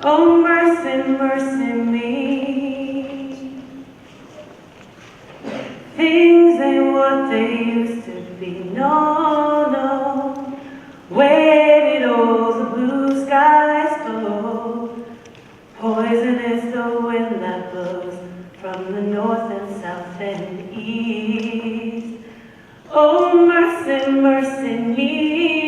Oh, mercy, mercy me. Things ain't what they used to be, no, no. Where did all the blue skies go? Poison is the wind that blows from the north and south and east. Oh, mercy, mercy me.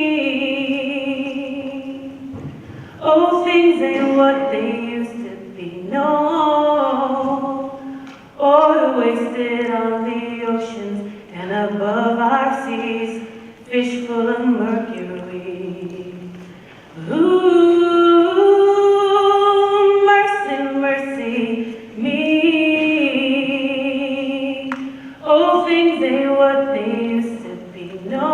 Oh, things ain't what they used to be, no. Oil wasted on the oceans and above our seas, fish full of mercury. Ooh, mercy, mercy me. Oh, things ain't what they used to be, no.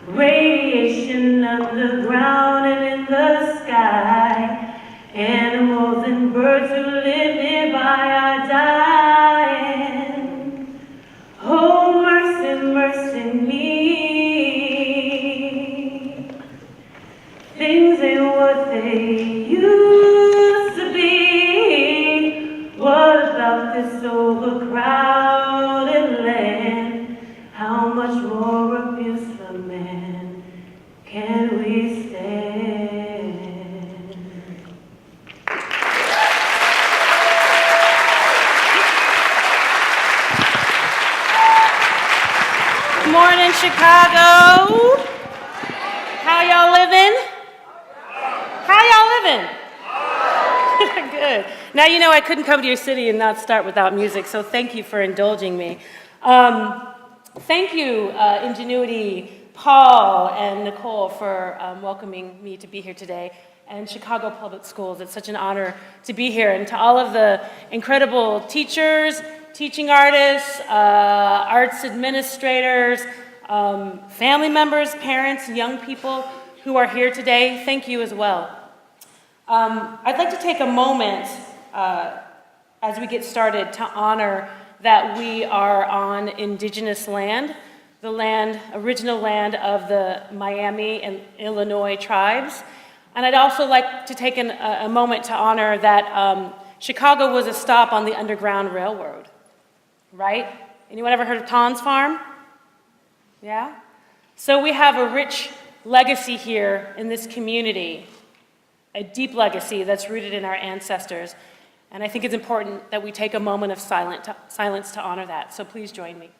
Radiation underground and in the sky. Animals and birds who live nearby are dying. Oh, mercy, mercy me. Things ain't what they used to be. What about this overcrowded land? How much more abuse for man can we stand? Good morning, Chicago. How y'all living? How y'all living? Good. Now you know I couldn't come to your city and not start without music, so thank you for indulging me. Thank you, Ingenuity, Paul, and Nicole for welcoming me to be here today, and Chicago Public Schools. It's such an honor to be here, and to all of the incredible teachers, teaching artists, arts administrators, family members, parents, young people who are here today, thank you as well. I'd like to take a moment as we get started to honor that we are on indigenous land, the land, original land of the Miami and Illinois tribes. And I'd also like to take a moment to honor that Chicago was a stop on the Underground Railroad, right? Anyone ever heard of Ton's Farm? Yeah? So we have a rich legacy here in this community, a deep legacy that's rooted in our ancestors. And I think it's important that we take a moment of silence to honor that. So please join me.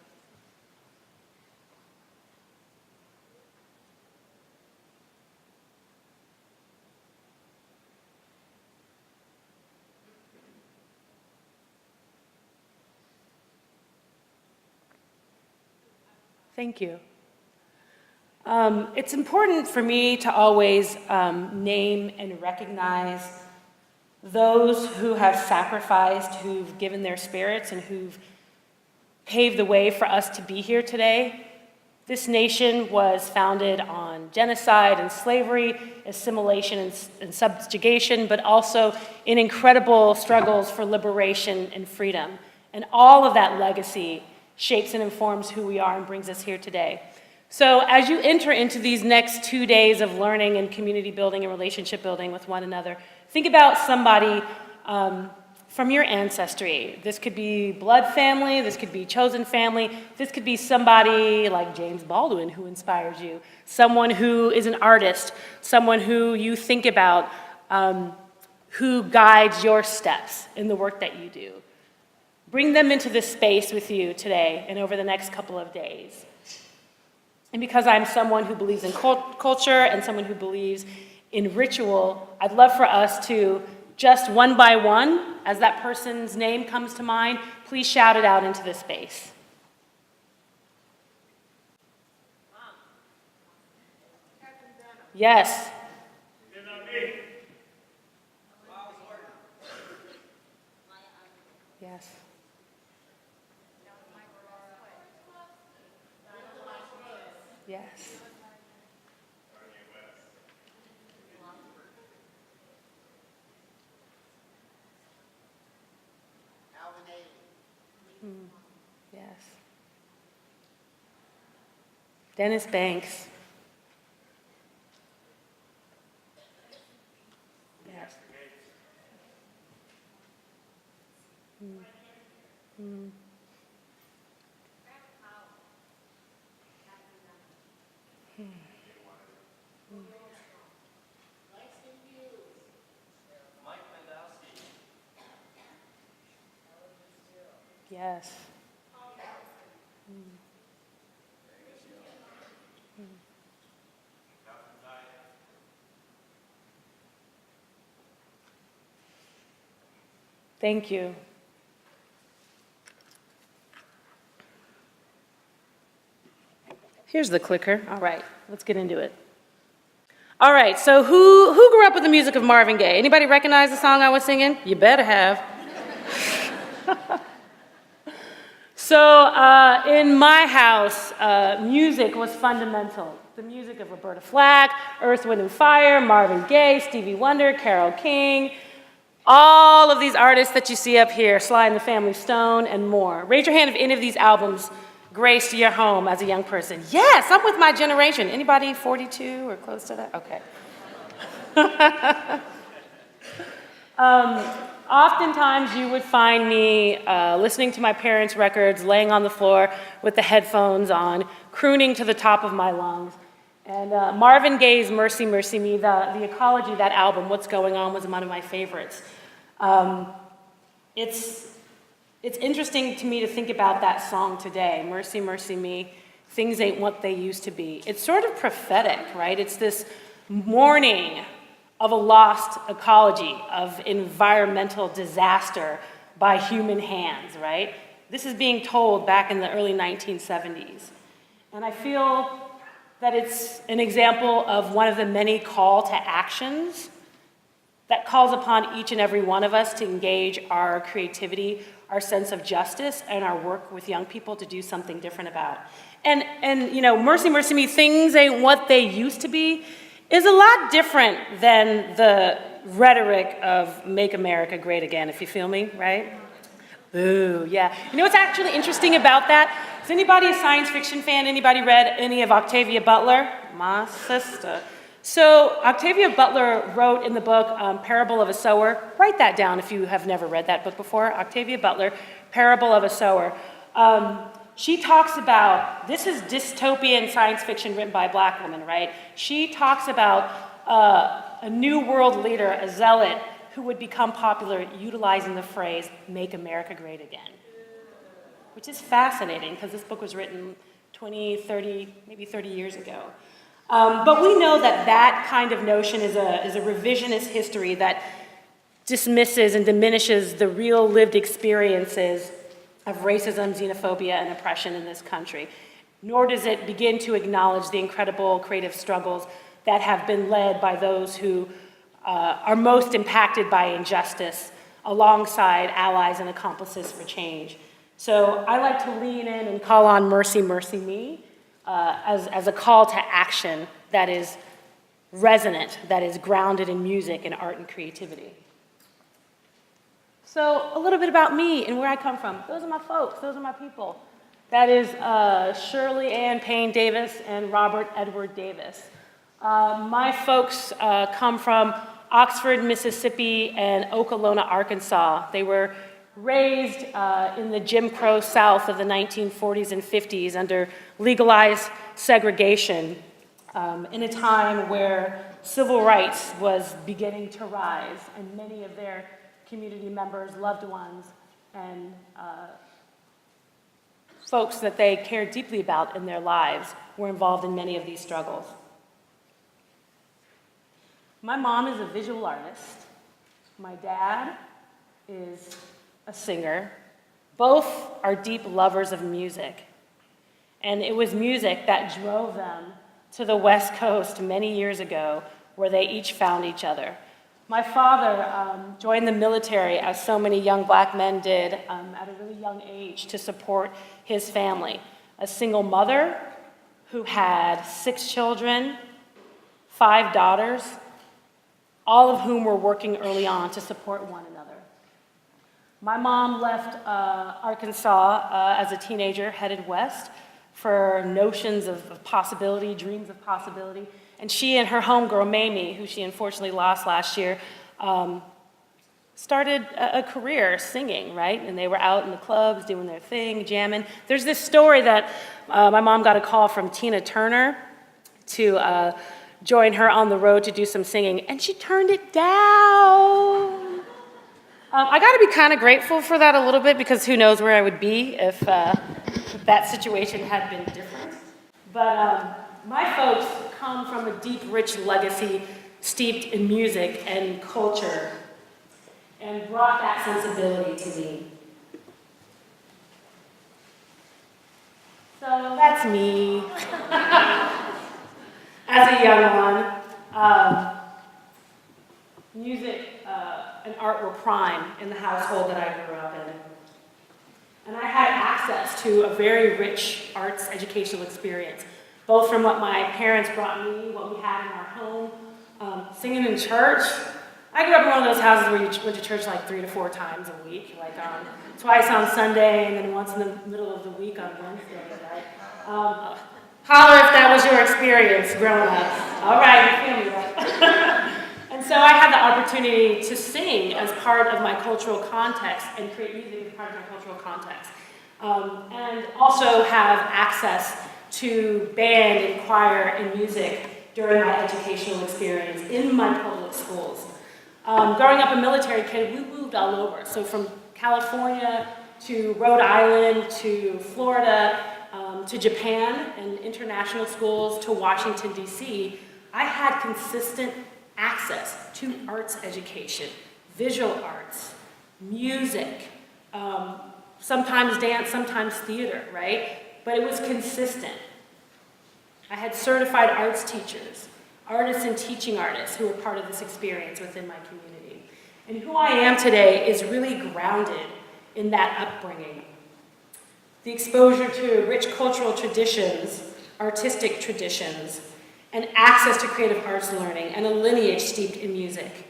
Thank you. It's important for me to always name and recognize those who have sacrificed, who've given their spirits, and who've paved the way for us to be here today. This nation was founded on genocide and slavery, assimilation and subjugation, but also in incredible struggles for liberation and freedom. And all of that legacy shapes and informs who we are and brings us here today. So as you enter into these next 2 days of learning and community building and relationship building with one another, think about somebody from your ancestry. This could be blood family, this could be chosen family, this could be somebody like James Baldwin who inspires you, someone who is an artist, someone who you think about, who guides your steps in the work that you do. Bring them into this space with you today and over the next couple of days. And because I'm someone who believes in culture and someone who believes in ritual, I'd love for us to, just one by one, as that person's name comes to mind, please shout it out into this space. Yes. Yes. Yes. Yes. Dennis Banks. Yes. Thank you. Here's the clicker. All right, let's get into it. All right, so who grew up with the music of Marvin Gaye? Anybody recognize the song I was singing? You better have. So in my house, music was fundamental. The music of Roberta Flack, Earth, Wind and Fire, Marvin Gaye, Stevie Wonder, Carole King, all of these artists that you see up here, Sly and the Family Stone, and more. Raise your hand if any of these albums graced your home as a young person. Yes, I'm with my generation. Anybody 42 or close to that? Okay. Oftentimes you would find me listening to my parents' records, laying on the floor with the headphones on, crooning to the top of my lungs. And Marvin Gaye's Mercy, Mercy Me, the ecology, that album, What's Going On, was one of my favorites. It's interesting to me to think about that song today, Mercy, Mercy Me, things ain't what they used to be. It's sort of prophetic, right? It's this mourning of a lost ecology, of environmental disaster by human hands, right? This is being told back in the early 1970s. And I feel that it's an example of one of the many call to actions that calls upon each and every one of us to engage our creativity, our sense of justice, and our work with young people to do something different about. And you know, Mercy, Mercy Me, things ain't what they used to be, is a lot different than the rhetoric of Make America Great Again, if you feel me, right? Ooh, yeah. You know what's actually interesting about that? Is anybody a science fiction fan? Anybody read any of Octavia Butler? My sister. So Octavia Butler wrote in the book Parable of a Sower. Write that down if you have never read that book before. Octavia Butler, Parable of a Sower. She talks about, this is dystopian science fiction written by a black woman, right? She talks about a new world leader, a zealot, who would become popular utilizing the phrase, make America great again. Which is fascinating, because this book was written 20, 30, maybe 30 years ago. But we know that that kind of notion is a revisionist history that dismisses and diminishes the real lived experiences of racism, xenophobia, and oppression in this country. Nor does it begin to acknowledge the incredible creative struggles that have been led by those who are most impacted by injustice, alongside allies and accomplices for change. So I like to lean in and call on Mercy, Mercy Me as a call to action that is resonant, that is grounded in music and art and creativity. So a little bit about me and where I come from. Those are my folks, those are my people. That is Shirley Ann Payne Davis and Robert Edward Davis. My folks come from Oxford, Mississippi and Okalona, Arkansas. They were raised in the Jim Crow South of the 1940s and 50s under legalized segregation in a time where civil rights was beginning to rise, and many of their community members, loved ones, and folks that they cared deeply about in their lives were involved in many of these struggles. My mom is a visual artist. My dad is a singer. Both are deep lovers of music. And it was music that drove them to the West Coast many years ago, where they each found each other. My father joined the military, as so many young black men did, at a really young age to support his family. A single mother who had 6 children, 5 daughters, all of whom were working early on to support one another. My mom left Arkansas as a teenager, headed west for notions of possibility, dreams of possibility. And she and her homegirl, Mamie, who she unfortunately lost last year, started a career singing, right? And they were out in the clubs doing their thing, jamming. There's this story that my mom got a call from Tina Turner to join her on the road to do some singing, and she turned it down. I got to be kind of grateful for that a little bit, because who knows where I would be if that situation had been different. But my folks come from a deep, rich legacy steeped in music and culture, and brought that sensibility to me. So that's me. As a young one, music and art were prime in the household that I grew up in. And I had access to a very rich arts educational experience, both from what my parents brought me, what we had in our home, singing in church. I grew up in one of those houses where you went to church like 3 to 4 times a week, like twice on Sunday and then once in the middle of the week on Wednesday, right? Holler if that was your experience growing up. All right, you feel me, right? And so I had the opportunity to sing as part of my cultural context and create music as part of my cultural context. And also have access to band and choir and music during my educational experience in my public schools. Growing up a military kid, we moved all over. So from California to Rhode Island to Florida to Japan and international schools to Washington, D.C., I had consistent access to arts education, visual arts, music, sometimes dance, sometimes theater, right? But it was consistent. I had certified arts teachers, artists and teaching artists who were part of this experience within my community. And who I am today is really grounded in that upbringing. The exposure to rich cultural traditions, artistic traditions, and access to creative arts learning, and a lineage steeped in music.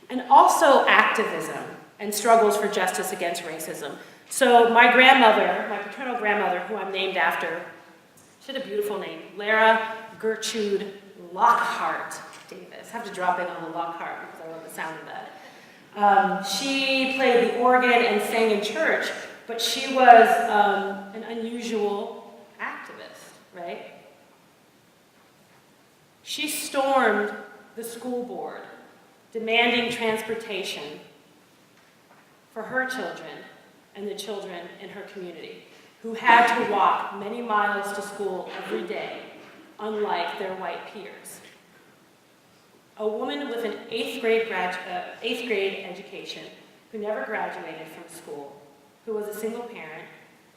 And also activism and struggles for justice against racism. So my grandmother, my paternal grandmother, who I'm named after, she had a beautiful name, Lara Gertrude Lockhart Davis. I have to drop in on the Lockhart because I love the sound of that. She played the organ and sang in church, but she was an unusual activist, right? She stormed the school board, demanding transportation for her children and the children in her community, who had to walk many miles to school every day, unlike their white peers. A woman with an eighth grade education, who never graduated from school, who was a single parent,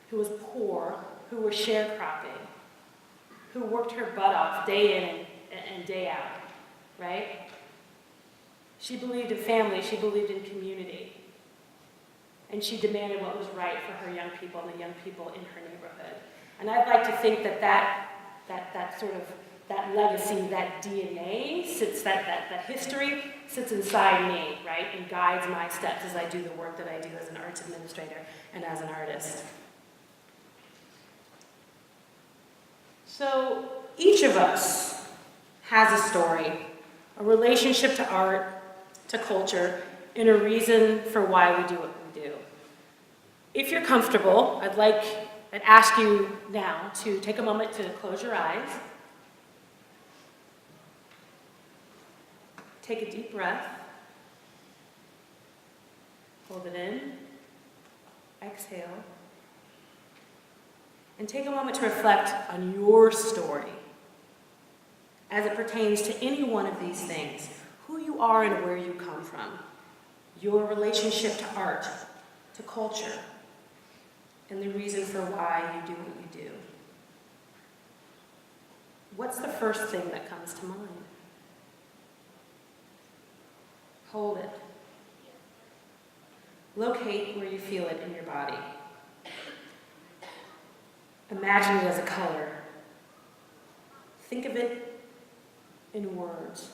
who was poor, who was sharecropping, who worked her butt off day in and day out, right? She believed in family, she believed in community. And she demanded what was right for her young people and the young people in her neighborhood. And I'd like to think that sort of, that legacy, that DNA, that history sits inside me, right? And guides my steps as I do the work that I do as an arts administrator and as an artist. So each of us has a story, a relationship to art, to culture, and a reason for why we do what we do. If you're comfortable, I'd ask you now to take a moment to close your eyes. Take a deep breath. Hold it in. Exhale. And take a moment to reflect on your story as it pertains to any one of these things, who you are and where you come from, your relationship to art, to culture, and the reason for why you do what you do. What's the first thing that comes to mind? Hold it. Locate where you feel it in your body. Imagine it as a color. Think of it in words.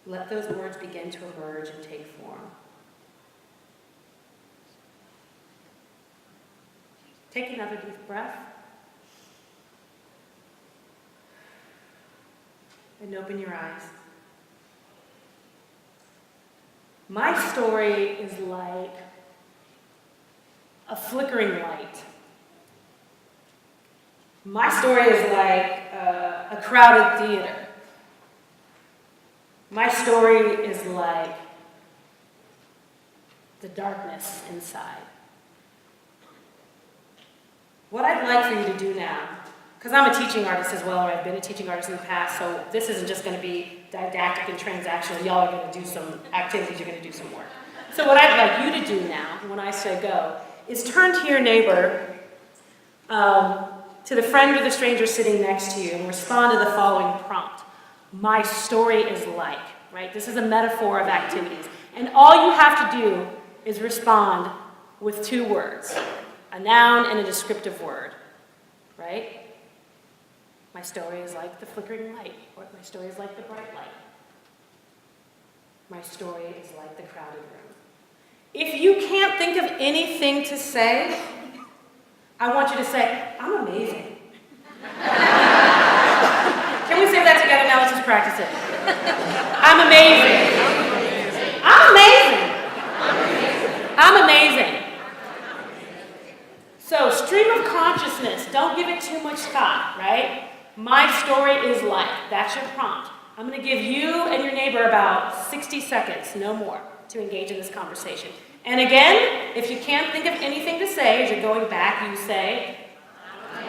Let those words begin to emerge and take form. Take another deep breath. And open your eyes. My story is like a flickering light. My story is like a crowded theater. My story is like the darkness inside. What I'd like for you to do now, because I'm a teaching artist as well, or I've been a teaching artist in the past, so this isn't just going to be didactic and transactional. Y'all are going to do some activities, you're going to do some work. So what I'd like you to do now, when I say go, is turn to your neighbor, to the friend or the stranger sitting next to you, and respond to the following prompt. My story is like, right? This is a metaphor of activities. And all you have to do is respond with 2 words, a noun and a descriptive word, right? My story is like the flickering light, or my story is like the bright light. My story is like the crowded room. If you can't think of anything to say, I want you to say, I'm amazing. Can we say that together now? Let's just practice it. I'm amazing. I'm amazing. I'm amazing. So, stream of consciousness, don't give it too much thought, right? My story is like, that's your prompt. I'm going to give you and your neighbor about 60 seconds, no more, to engage in this conversation. And again, if you can't think of anything to say, as you're going back, you say, I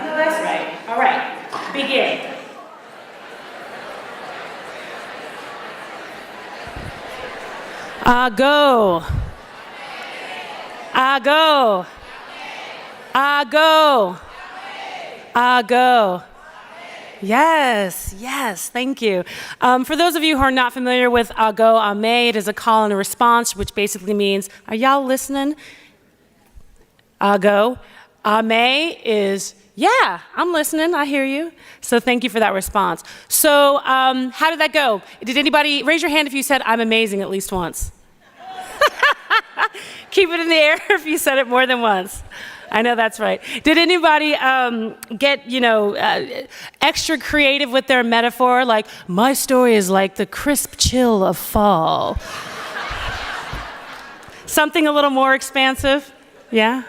know that's right. All right, begin. Go. Go. Go. Go. Yes, yes, thank you. For those of you who are not familiar with go, ame, it is a call and a response, which basically means, are y'all listening? Go. Ame is, yeah, I'm listening, I hear you. So thank you for that response. So how did that go? Did anybody, raise your hand if you said, I'm amazing at least once. Keep it in the air if you said it more than once. I know that's right. Did anybody get, extra creative with their metaphor? Like, my story is like the crisp chill of fall. Something a little more expansive? Yeah?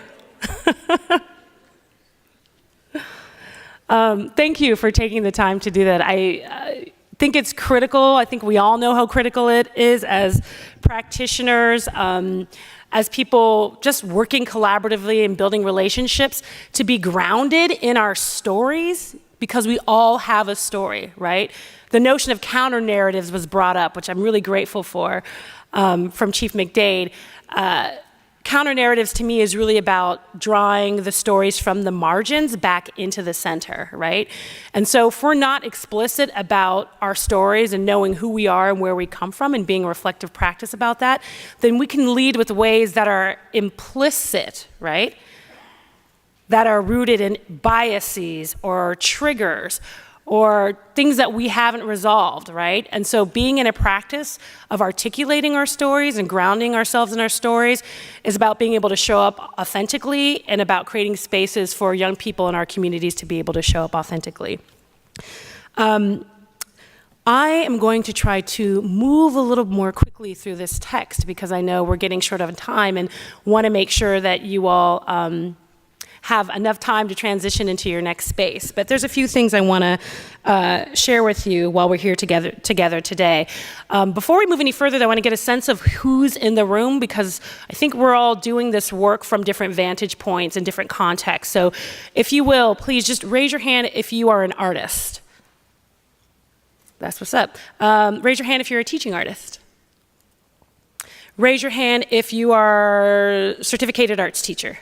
Thank you for taking the time to do that. I think it's critical. I think we all know how critical it is as practitioners, as people just working collaboratively and building relationships, to be grounded in our stories, because we all have a story, right? The notion of counter narratives was brought up, which I'm really grateful for, from Chief McDade. Counter narratives to me is really about drawing the stories from the margins back into the center, right? And so if we're not explicit about our stories and knowing who we are and where we come from and being a reflective practice about that, then we can lead with ways that are implicit, right? That are rooted in biases or triggers or things that we haven't resolved, right? And so being in a practice of articulating our stories and grounding ourselves in our stories is about being able to show up authentically and about creating spaces for young people in our communities to be able to show up authentically. I am going to try to move a little more quickly through this text because I know we're getting short of time and want to make sure that you all have enough time to transition into your next space. But there's a few things I want to share with you while we're here together today. Before we move any further, though, I want to get a sense of who's in the room, because I think we're all doing this work from different vantage points and different contexts. So if you will, please just raise your hand if you are an artist. That's what's up. Raise your hand if you're a teaching artist. Raise your hand if you are a certificated arts teacher.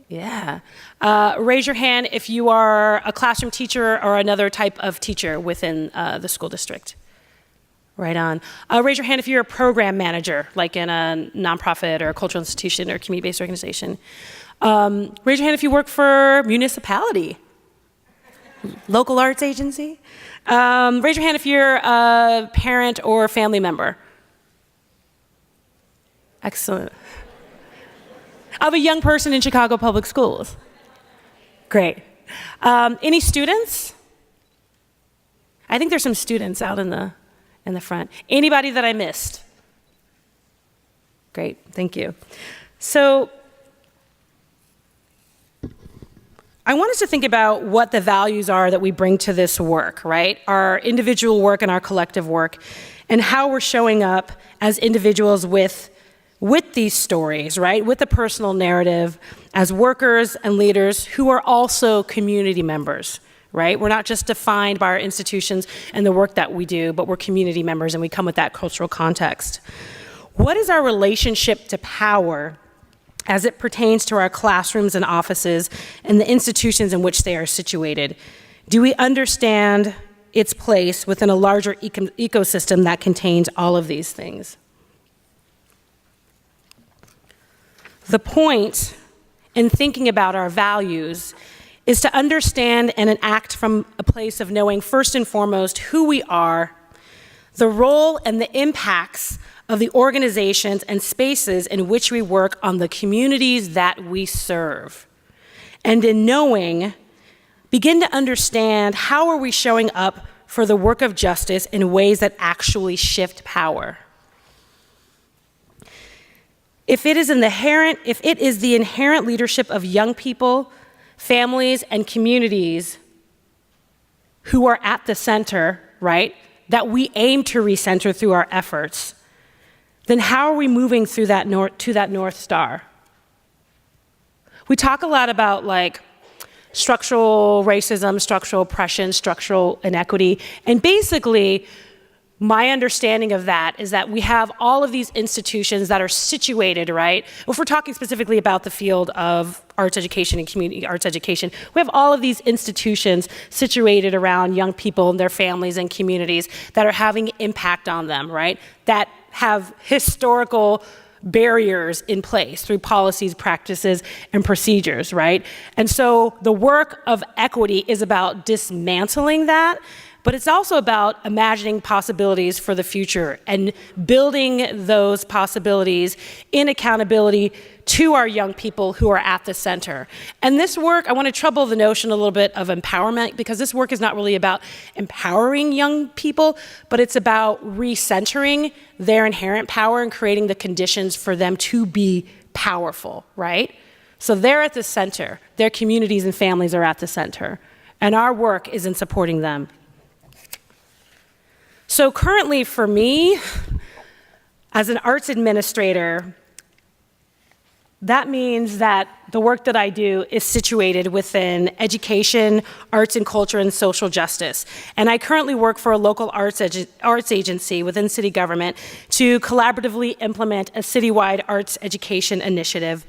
Yeah. Raise your hand if you are a classroom teacher or another type of teacher within the school district. Right on. Raise your hand if you're a program manager, like in a nonprofit or a cultural institution or community-based organization. Raise your hand if you work for municipality, local arts agency. Raise your hand if you're a parent or family member. Excellent. Of a young person in Chicago Public Schools. Great. Any students? I think there's some students out in the front. Anybody that I missed? Great, thank you. So I want us to think about what the values are that we bring to this work, right? Our individual work and our collective work, and how we're showing up as individuals with these stories, right? With the personal narrative as workers and leaders who are also community members, right? We're not just defined by our institutions and the work that we do, but we're community members and we come with that cultural context. What is our relationship to power as it pertains to our classrooms and offices and the institutions in which they are situated? Do we understand its place within a larger ecosystem that contains all of these things? The point in thinking about our values is to understand and act from a place of knowing first and foremost who we are, the role and the impacts of the organizations and spaces in which we work on the communities that we serve. And in knowing, begin to understand how are we showing up for the work of justice in ways that actually shift power. If it is the inherent leadership of young people, families, and communities who are at the center, right, that we aim to recenter through our efforts, then how are we moving through that to that North Star? We talk a lot about like structural racism, structural oppression, structural inequity, and basically my understanding of that is that we have all of these institutions that are situated, right? If we're talking specifically about the field of arts education and community arts education, we have all of these institutions situated around young people and their families and communities that are having impact on them, right? That have historical barriers in place through policies, practices, and procedures, right? And so the work of equity is about dismantling that, but it's also about imagining possibilities for the future and building those possibilities in accountability to our young people who are at the center. And this work, I want to trouble the notion a little bit of empowerment, because this work is not really about empowering young people, but it's about recentering their inherent power and creating the conditions for them to be powerful, right? So they're at the center. Their communities and families are at the center. And our work is in supporting them. So currently for me, as an arts administrator, that means that the work that I do is situated within education, arts and culture, and social justice. And I currently work for a local arts agency within city government to collaboratively implement a citywide arts education initiative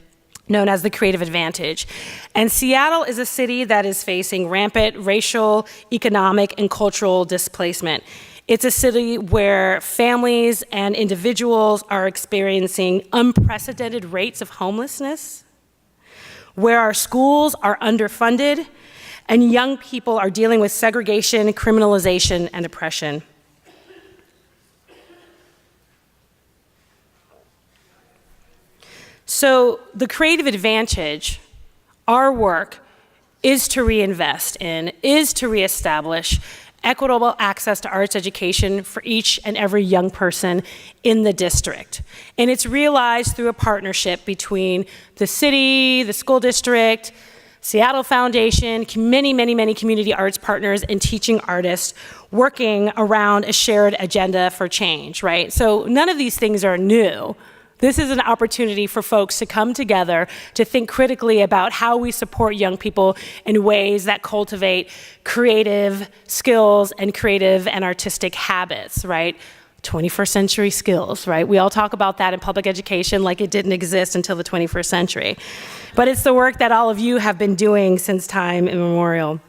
known as the Creative Advantage. And Seattle is a city that is facing rampant racial, economic, and cultural displacement. It's a city where families and individuals are experiencing unprecedented rates of homelessness, where our schools are underfunded, and young people are dealing with segregation, criminalization, and oppression. So the Creative Advantage, our work, is to reinvest in, is to reestablish equitable access to arts education for each and every young person in the district. And it's realized through a partnership between the city, the school district, Seattle Foundation, many, many, many community arts partners and teaching artists working around a shared agenda for change, right? So none of these things are new. This is an opportunity for folks to come together to think critically about how we support young people in ways that cultivate creative skills and creative and artistic habits, right? 21st century skills, right? We all talk about that in public education like it didn't exist until the 21st century. But it's the work that all of you have been doing since time immemorial.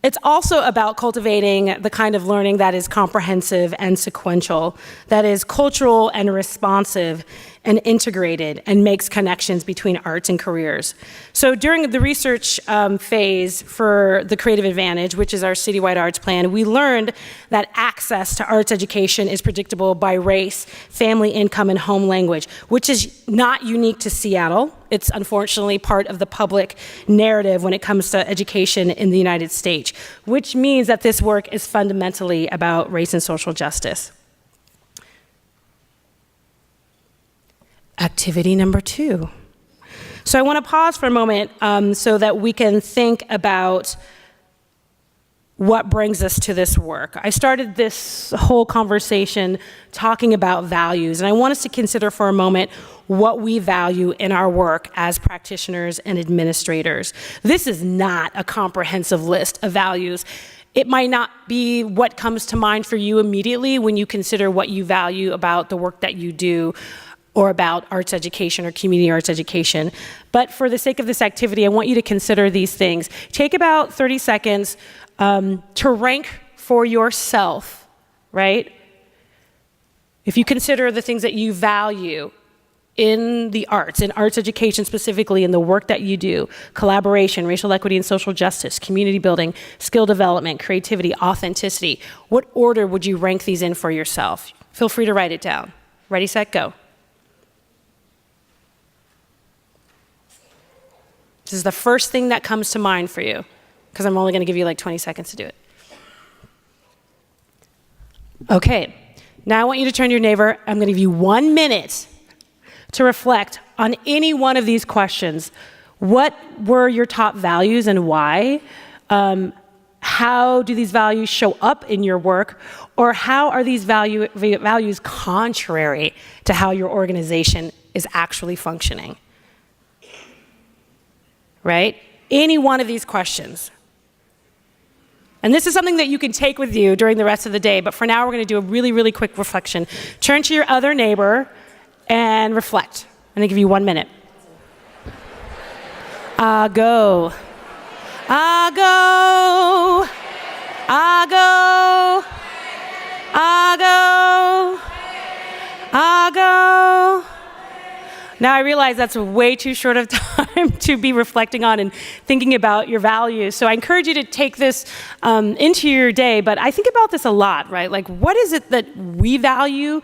It's also about cultivating the kind of learning that is comprehensive and sequential, that is cultural and responsive and integrated and makes connections between arts and careers. So during the research phase for the Creative Advantage, which is our citywide arts plan, we learned that access to arts education is predictable by race, family income, and home language, which is not unique to Seattle. It's unfortunately part of the public narrative when it comes to education in the United States, which means that this work is fundamentally about race and social justice. activity number 2. So I want to pause for a moment so that we can think about what brings us to this work. I started this whole conversation talking about values, and I want us to consider for a moment what we value in our work as practitioners and administrators. This is not a comprehensive list of values. It might not be what comes to mind for you immediately when you consider what you value about the work that you do or about arts education or community arts education. But for the sake of this activity, I want you to consider these things. Take about 30 seconds to rank for yourself, right? If you consider the things that you value in the arts, in arts education specifically, in the work that you do, collaboration, racial equity and social justice, community building, skill development, creativity, authenticity, what order would you rank these in for yourself? Feel free to write it down. Ready, set, go. This is the first thing that comes to mind for you, because I'm only going to give you like 20 seconds to do it. Okay, now I want you to turn to your neighbor. I'm going to give you 1 minute to reflect on any one of these questions. What were your top values and why? How do these values show up in your work? Or how are these values contrary to how your organization is actually functioning? Right? Any one of these questions. And this is something that you can take with you during the rest of the day, but for now we're going to do a really, really quick reflection. Turn to your other neighbor and reflect. I'm going to give you 1 minute. I go. I go. I go. I go. I go. Now I realize that's way too short of time to be reflecting on and thinking about your values. So I encourage you to take this into your day, but I think about this a lot, right? Like, what is it that we value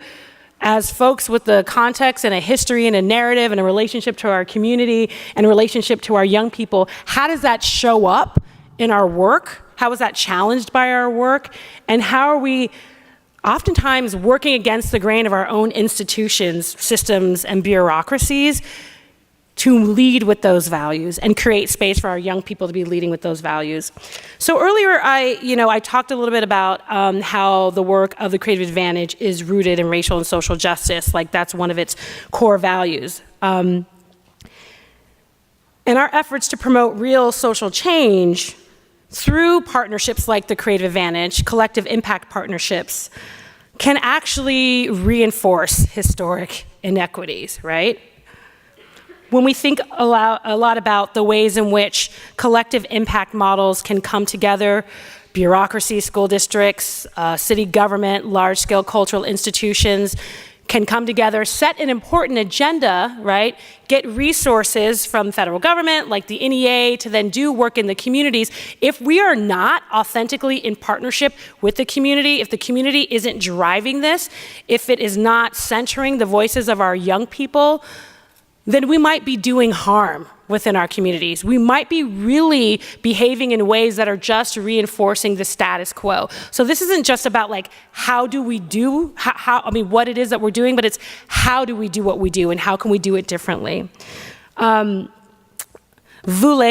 as folks with the context and a history and a narrative and a relationship to our community and a relationship to our young people? How does that show up in our work? How is that challenged by our work? And how are we oftentimes working against the grain of our own institutions, systems, and bureaucracies to lead with those values and create space for our young people to be leading with those values? So earlier, I talked a little bit about how the work of the Creative Advantage is rooted in racial and social justice, like that's one of its core values. And our efforts to promote real social change through partnerships like the Creative Advantage, collective impact partnerships, can actually reinforce historic inequities, right? When we think a lot about the ways in which collective impact models can come together, bureaucracy, school districts, city government, large-scale cultural institutions can come together, set an important agenda, right? Get resources from federal government, like the NEA, to then do work in the communities. If we are not authentically in partnership with the community, if the community isn't driving this, if it is not centering the voices of our young people, then we might be doing harm within our communities. We might be really behaving in ways that are just reinforcing the status quo. So this isn't just about like, how do we do, what it is that we're doing, but it's how do we do what we do and how can we do it differently? Voulet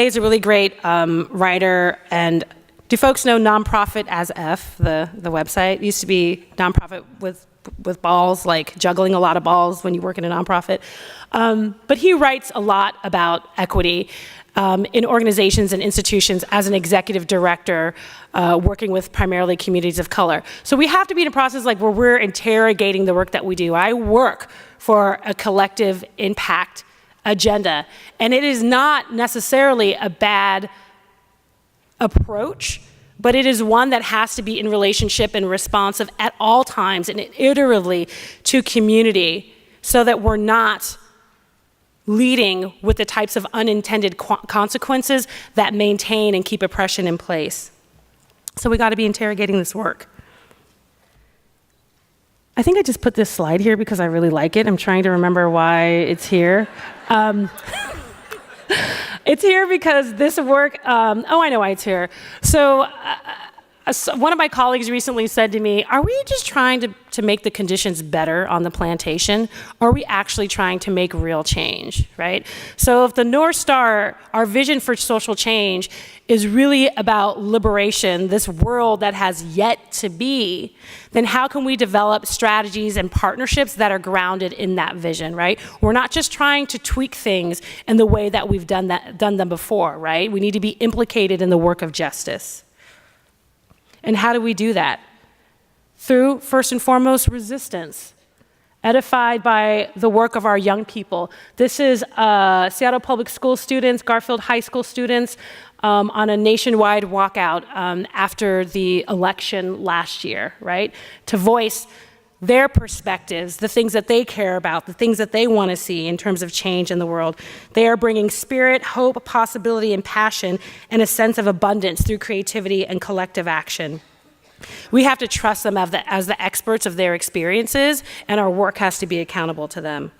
is a really great writer, and do folks know Nonprofit as F, the website? It used to be nonprofit with balls, like juggling a lot of balls when you work in a nonprofit. But he writes a lot about equity in organizations and institutions as an executive director, working with primarily communities of color. So we have to be in a process like where we're interrogating the work that we do. I work for a collective impact agenda, and it is not necessarily a bad approach, but it is one that has to be in relationship and responsive at all times and iteratively to community so that we're not leading with the types of unintended consequences that maintain and keep oppression in place. So we got to be interrogating this work. I think I just put this slide here because I really like it. I'm trying to remember why it's here. It's here because this work, I know why it's here. So One of my colleagues recently said to me, are we just trying to make the conditions better on the plantation, or are we actually trying to make real change, right? So if the North Star, our vision for social change, is really about liberation, this world that has yet to be, then how can we develop strategies and partnerships that are grounded in that vision, right? We're not just trying to tweak things in the way that we've done them before, right? We need to be implicated in the work of justice. And how do we do that? Through, first and foremost, resistance, edified by the work of our young people. This is Seattle Public School students, Garfield High School students, on a nationwide walkout after the election last year, right? To voice their perspectives, the things that they care about, the things that they want to see in terms of change in the world. They are bringing spirit, hope, possibility, and passion, and a sense of abundance through creativity and collective action. We have to trust them as the experts of their experiences, and our work has to be accountable to them.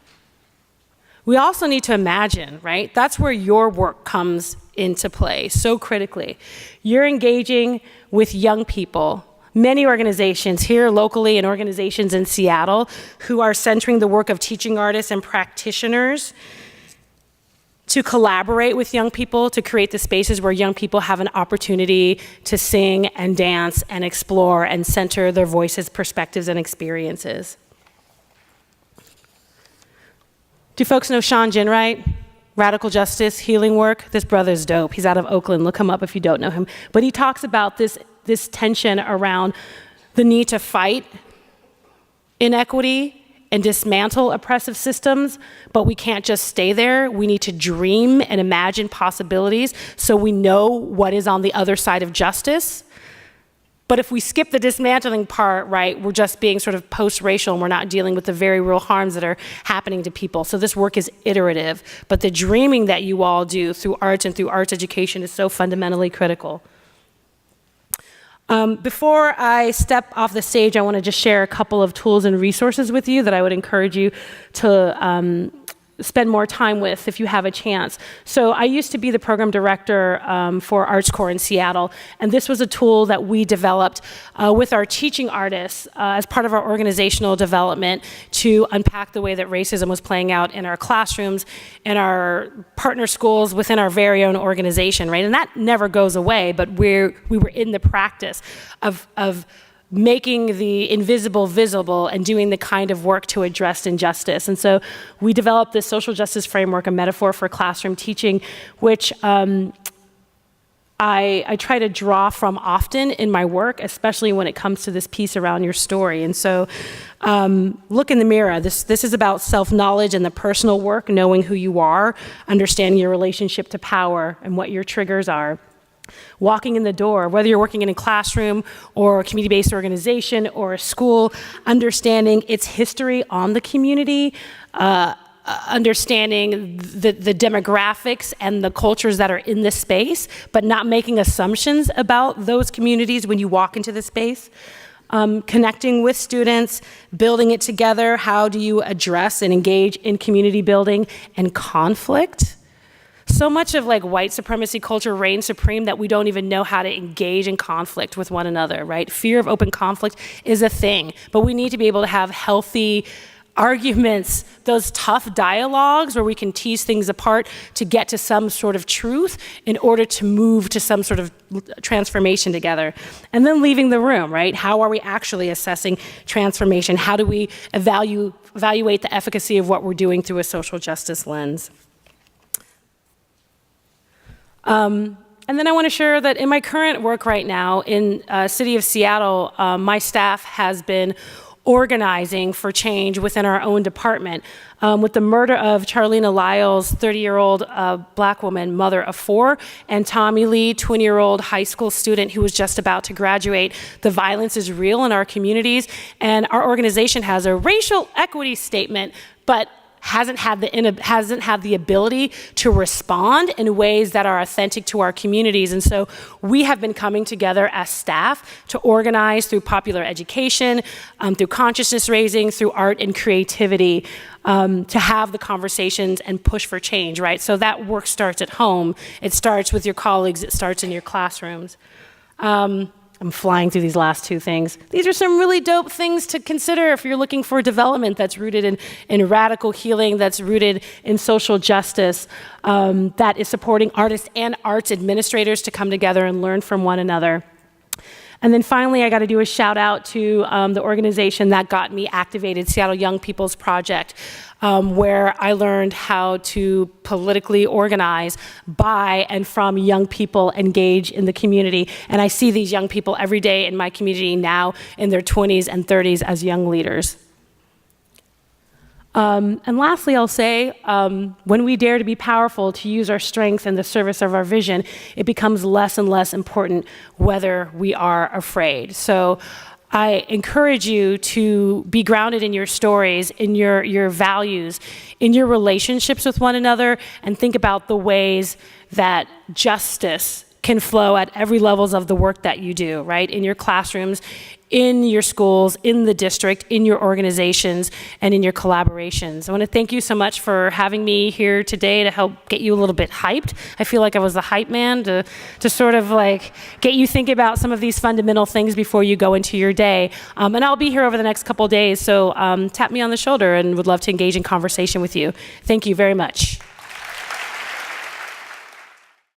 We also need to imagine, right? That's where your work comes into play so critically. You're engaging with young people. Many organizations here locally and organizations in Seattle who are centering the work of teaching artists and practitioners to collaborate with young people to create the spaces where young people have an opportunity to sing and dance and explore and center their voices, perspectives, and experiences. Do folks know Sean Ginwright? Radical Justice, Healing Work. This brother's dope. He's out of Oakland. Look him up if you don't know him. But he talks about this tension around the need to fight inequity and dismantle oppressive systems, but we can't just stay there. We need to dream and imagine possibilities so we know what is on the other side of justice. But if we skip the dismantling part, right, we're just being sort of post-racial and we're not dealing with the very real harms that are happening to people. So this work is iterative, but the dreaming that you all do through arts and through arts education is so fundamentally critical. Before I step off the stage, I want to just share a couple of tools and resources with you that I would encourage you to spend more time with if you have a chance. So I used to be the program director for Arts Corps in Seattle, and this was a tool that we developed with our teaching artists as part of our organizational development to unpack the way that racism was playing out in our classrooms, in our partner schools, within our very own organization, right? And that never goes away, but we were in the practice of making the invisible visible and doing the kind of work to address injustice. And so we developed this social justice framework, a metaphor for classroom teaching, which I try to draw from often in my work, especially when it comes to this piece around your story. And so look in the mirror. This is about self-knowledge and the personal work, knowing who you are, understanding your relationship to power and what your triggers are. Walking in the door, whether you're working in a classroom or a community-based organization or a school, understanding its history on the community, understanding the demographics and the cultures that are in the space, but not making assumptions about those communities when you walk into the space. Connecting with students, building it together. How do you address and engage in community building and conflict? So much of like white supremacy culture reigns supreme that we don't even know how to engage in conflict with one another, right? Fear of open conflict is a thing, but we need to be able to have healthy arguments, those tough dialogues where we can tease things apart to get to some sort of truth in order to move to some sort of transformation together. And then leaving the room, right? How are we actually assessing transformation? How do we evaluate the efficacy of what we're doing through a social justice lens? And then I want to share that in my current work right now in city of Seattle, my staff has been organizing for change within our own department. With the murder of Charlena Lyles, 30-year-old black woman, mother of 4, and Tommy Lee, 20-year-old high school student who was just about to graduate. The violence is real in our communities, and our organization has a racial equity statement, but hasn't had the ability to respond in ways that are authentic to our communities. And so we have been coming together as staff to organize through popular education, through consciousness raising, through art and creativity, to have the conversations and push for change, right? So that work starts at home. It starts with your colleagues. It starts in your classrooms. I'm flying through these last two things. These are some really dope things to consider if you're looking for development that's rooted in radical healing, that's rooted in social justice, that is supporting artists and arts administrators to come together and learn from one another. And then finally, I got to do a shout out to the organization that got me activated, Seattle Young People's Project, where I learned how to politically organize by and from young people engage in the community. And I see these young people every day in my community now in their 20s and 30s as young leaders. And lastly, I'll say, when we dare to be powerful, to use our strength in the service of our vision, it becomes less and less important whether we are afraid. So I encourage you to be grounded in your stories, in your values, in your relationships with one another, and think about the ways that justice can flow at every levels of the work that you do, right? In your classrooms, in your schools, in the district, in your organizations, and in your collaborations. I want to thank you so much for having me here today to help get you a little bit hyped. I feel like I was the hype man to sort of like get you thinking about some of these fundamental things before you go into your day. And I'll be here over the next couple days, so tap me on the shoulder and would love to engage in conversation with you. Thank you very much.